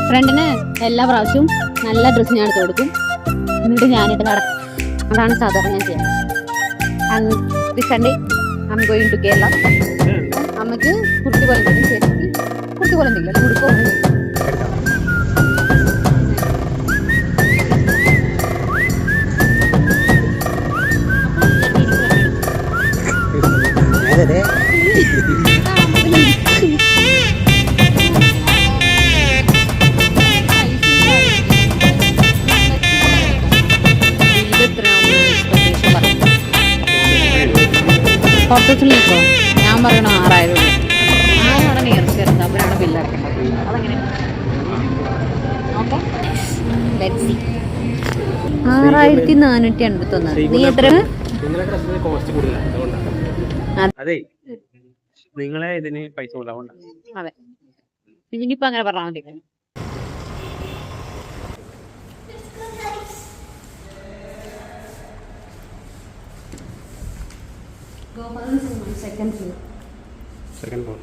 ഫ്രണ്ടിന് എല്ലാ പ്രാവശ്യവും നല്ല ഡ്രസ്സ് ഞാൻ എടുത്ത് കൊടുക്കും, എന്നിട്ട് ഞാനിട്ട് നടക്കും. അതാണ് സാധാരണ ഞാൻ ചെയ്യാം. This Sunday I am going to Kerala. അമ്മക്ക് കുർത്തി പോലെ കുർത്തി പോലെ എന്തെങ്കിലും ഉടുക്കോ പുറത്തുനിൽക്കോ ഞാൻ പറയണോ 6000 രൂപ. ആരാണ് നിയറസ്റ്റ് വരുന്നത്, അവരാണ് ബില്ലടക്കേണ്ടത്. അതെങ്ങനെ നോക്കാം. 6481. നീ എത്ര? അതെ, നിങ്ങളെ ഇതിന് പൈസ കൊടുക്കണം. അതെ, ഇനിയിപ്പോ അങ്ങനെ പറഞ്ഞാൽ മതി. Second floor.